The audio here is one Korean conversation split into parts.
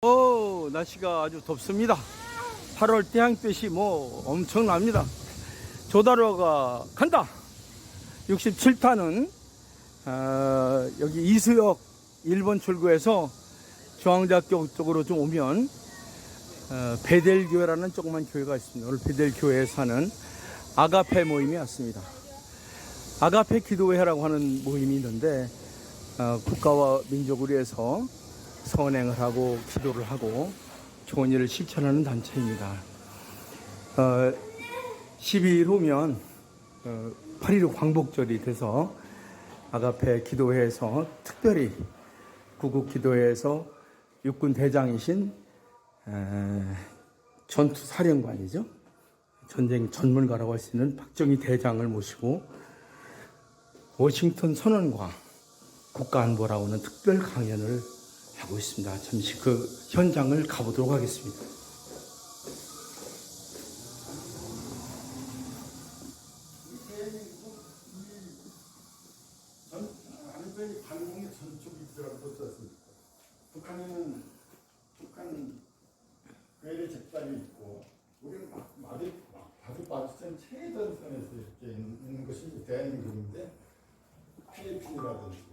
날씨가 아주 덥습니다. 8월 태양볕이 엄청납니다. 조다로가 간다. 67타는 여기 이수역 1번 출구에서 중앙대학교 쪽으로 좀 오면 베델교회라는 조그만 교회가 있습니다. 오늘 베델교회에서 하는 아가페 모임이 왔습니다. 아가페 기도회라고 하는 모임이 있는데 국가와 민족을 위해서 선행을 하고 기도를 하고 좋은 일을 실천하는 단체입니다. 12일 후면 8.15 광복절이 돼서 아가페 기도회에서 특별히 구국 기도회에서 육군 대장이신 전투사령관이죠. 전쟁 전문가라고 할 수 있는 박정희 대장을 모시고 워싱턴 선언과 국가안보라고 하는 특별 강연을 하고 있습니다. 잠시 그 현장을 가보도록 하겠습니다. 완전히 반공의 전축이 들어가고 있었습니다. 북한 괴뢰 집단이 있고 우리는 바로 맞선 최전선에서 이렇게 있는 것이 대한민국인데 필리핀이라든지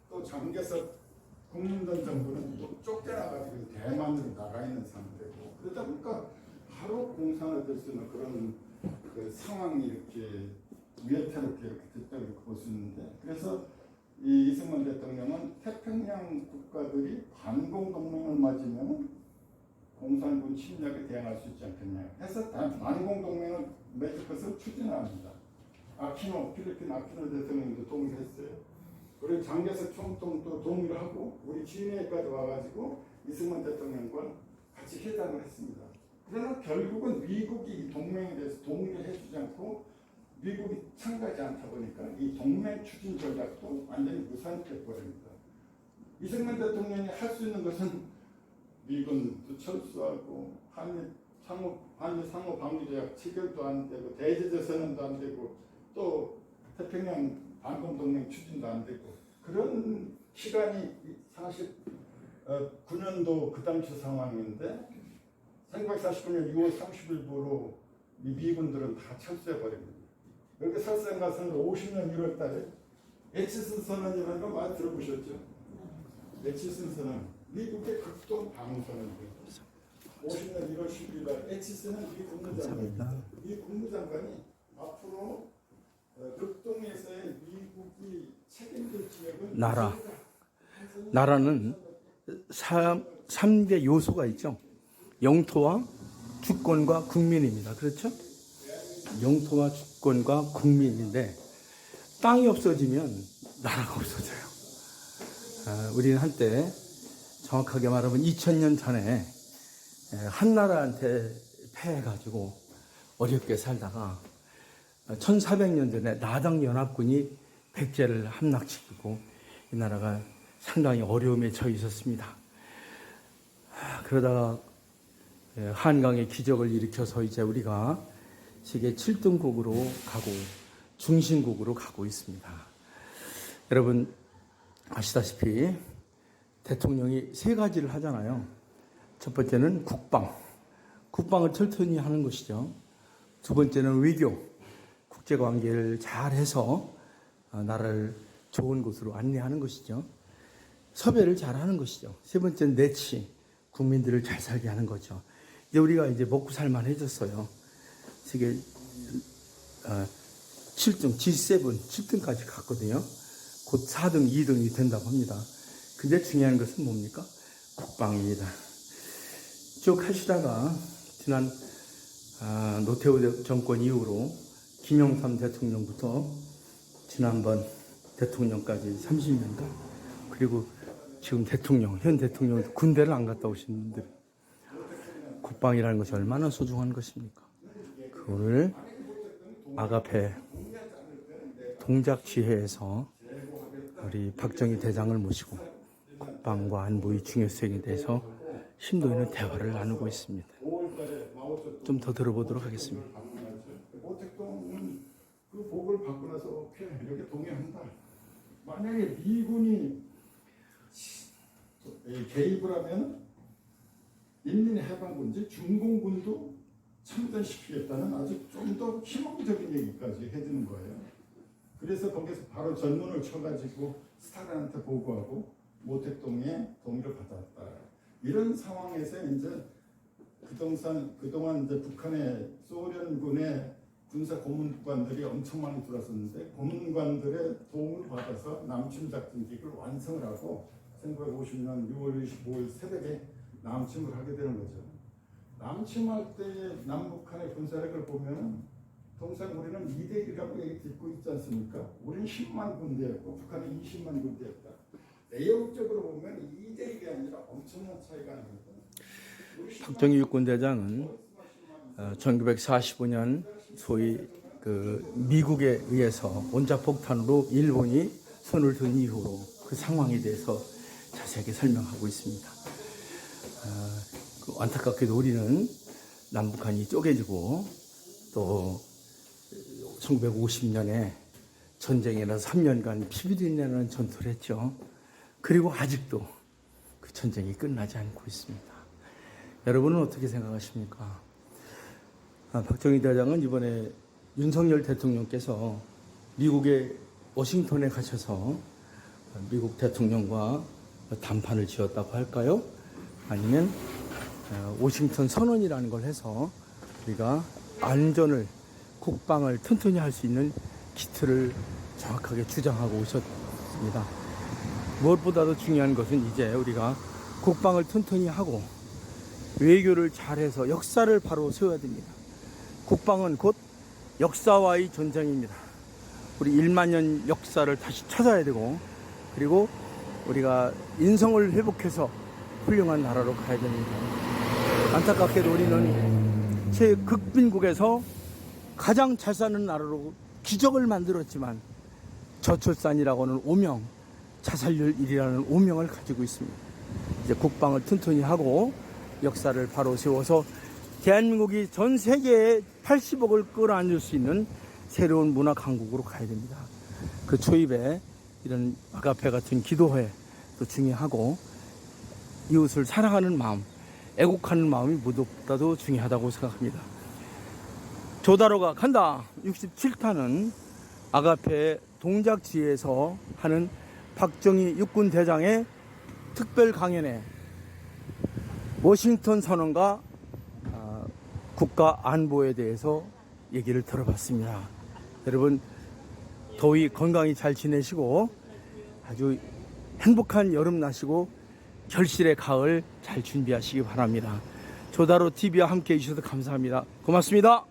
또 장개석 국민당 정부는 또 쫓겨나가지고 대만으로 나가 있는 상태고 그러다 보니까 바로 공산화 될 수 있는 그런 그 상황이 이렇게 위태롭게 이렇게 됐다고 볼 수 있는데 그래서 이 이승만 대통령은 태평양 국가들이 반공 동맹을 맺으면 공산군 침략에 대항할 수 있지 않겠냐 해서 반공 동맹을 맺을 것을 추진합니다. 필리핀 아키노 대통령도 동의했어요. 그리고 장개석 총통도 동의를 하고 우리 진해까지 와가지고 이승만 대통령과 같이 회담을 했습니다. 그러나 결국은 미국이 이 동맹에 대해서 동의를 해주지 않고 미국이 참가하지 않다 보니까 이 동맹 추진 전략도 완전히 무산돼 버립니다. 이승만 대통령이 할 수 있는 것은 미군도 철수하고 한미 상호 방위조약 체결도 안 되고 대제재 선언도 안 되고 또 태평양 반공 동맹 추진도 안 되고 그런 시간이 49년도 그 당시 상황인데 1949년 6월 30일부로 이 미군들은 다 철수해 버립니다. 이렇게 설상 가서는 50년 1월 달에 에치슨 선언이라는 거 많이 들어보셨죠? 에치슨 선언, 미국의 극동 방위 선언이에요. 50년 1월 10일 날 에치슨은 미 국무장관입니다. 미 국무장관이 앞으로 극동에서의 미국이 책임질 지역은 나라는 3대 요소가 있죠. 영토와 주권과 국민입니다. 그렇죠? 영토와 주권과 국민인데 땅이 없어지면 나라가 없어져요. 우리는 한때 정확하게 말하면 2000년 전에 한나라한테 패해가지고 어렵게 살다가 1400년 전에 나당연합군이 백제를 함락시키고 이 나라가 상당히 어려움에 처해 있었습니다. 그러다가 한강의 기적을 일으켜서 이제 우리가 세계 7등국으로 가고 중심국으로 가고 있습니다. 여러분 아시다시피 대통령이 세 가지를 하잖아요. 첫 번째는 국방을 튼튼히 하는 것이죠. 두 번째는 외교, 국제관계를 잘해서 나라를 좋은 곳으로 안내하는 것이죠. 섭외를 잘하는 것이죠. 세 번째는 내치, 국민들을 잘 살게 하는 거죠. 이제 우리가 이제 먹고 살만해졌어요. 세계 7등, G7, 7등까지 갔거든요. 곧 4등, 2등이 된다고 합니다. 근데 중요한 것은 뭡니까? 국방입니다. 쭉 하시다가 지난 노태우 정권 이후로 김영삼 대통령부터 지난번 대통령까지 30년간 그리고 지금 현 대통령 군대를 안 갔다 오신 분들 국방이라는 것이 얼마나 소중한 것입니까? 그거를 아가페 동작지회에서 우리 박정희 대장을 모시고 국방과 안보의 중요성에 대해서 심도 있는 대화를 나누고 있습니다. 좀 더 들어보도록 하겠습니다. 모택동은 그 복을 받고 나서 이렇게 동의한다. 만약에 미군이 개입을 하면 인민해방군지 중공군도 참전시키겠다는 아주 좀 더 희망적인 얘기까지 해주는 거예요. 그래서 거기서 바로 전문을 쳐가지고 스탈린한테 보고하고 모택동에 동의를 받았다. 이런 상황에서 이제 그동안 이제 북한의 소련군의 군사 고문관들이 엄청 많이 들어왔었는데 고문관들의 도움을 받아서 남침 작전기를 완성을 하고 1950년 6월 25일 새벽에 남침을 하게 되는 거죠. 남침할 때 남북한의 군사력을 보면 통상 우리는 2대1이라고 얘기 듣고 있지 않습니까? 우리는 10만 군대였고 북한은 20만 군대였다. 내용적으로 보면 2대1이 아니라 엄청난 차이가 납니다. 박정희 육군대장은 1945년 소위 그 미국에 의해서 원자폭탄으로 일본이 손을 든 이후로 그 상황에 대해서 자세하게 설명하고 있습니다. 안타깝게도 우리는 남북한이 쪼개지고 또 1950년에 전쟁이라서 3년간 피비린내는 전투를 했죠. 그리고 아직도 그 전쟁이 끝나지 않고 있습니다. 여러분은 어떻게 생각하십니까? 박정희 대장은 이번에 윤석열 대통령께서 미국의 워싱턴에 가셔서 미국 대통령과 담판을 지었다고 할까요? 아니면 워싱턴 선언이라는 걸 해서 우리가 안전을 국방을 튼튼히 할 수 있는 기틀을 정확하게 주장하고 오셨습니다. 무엇보다도 중요한 것은 이제 우리가 국방을 튼튼히 하고 외교를 잘해서 역사를 바로 세워야 됩니다. 국방은 곧 역사와의 전쟁입니다. 우리 1만 년 역사를 다시 찾아야 되고 그리고 우리가 인성을 회복해서 훌륭한 나라로 가야 됩니다. 안타깝게도 우리는 최극빈국에서 가장 잘 사는 나라로 기적을 만들었지만 저출산이라고는 오명, 자살률 1위라는 오명을 가지고 있습니다. 이제 국방을 튼튼히 하고 역사를 바로 세워서 대한민국이 전 세계에 80억을 끌어안을 수 있는 새로운 문화 강국으로 가야 됩니다. 그 초입에 이런 아가페 같은 기도회도 중요하고 이웃을 사랑하는 마음, 애국하는 마음이 무엇보다도 중요하다고 생각합니다. 조다로가 간다 67탄은 아가페 동작지에서 하는 박정희 육군대장의 특별 강연에 워싱턴 선언과 국가 안보에 대해서 얘기를 들어봤습니다. 여러분 더위 건강히 잘 지내시고 아주 행복한 여름 나시고 결실의 가을 잘 준비하시기 바랍니다. 조다로 TV와 함께 해주셔서 감사합니다. 고맙습니다.